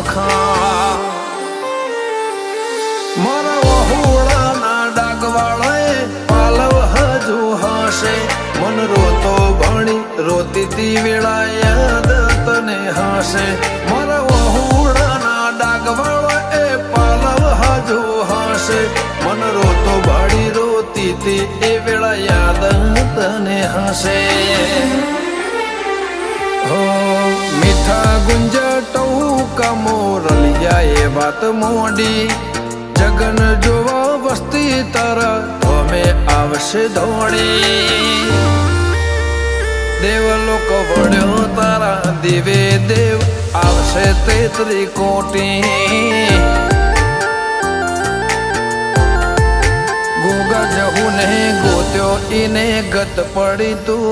નોખા મારા વહુડાના ડાગવાળાએ પાલવ હજુ હશે મન રોતો ભણી રોતી તી વેળા યાદ તને હશે મારા વહુડાના ડાગવાળાએ પાલવ હજુ હશે મન રોતો ભાડી રોતી તી એ વેળા યાદ તને હશે મીઠા ગુંજા ટહુકા મોરલિયા એ વાત મોડી જગન જોવા વસ્તી તારા અમે આવશે દોડી દેવલોક વળ્યો તારા દેવે દેવ આવશે 33 કોટી ગોગા જહુ ને ગોત્યો ઈને ગત પડી તું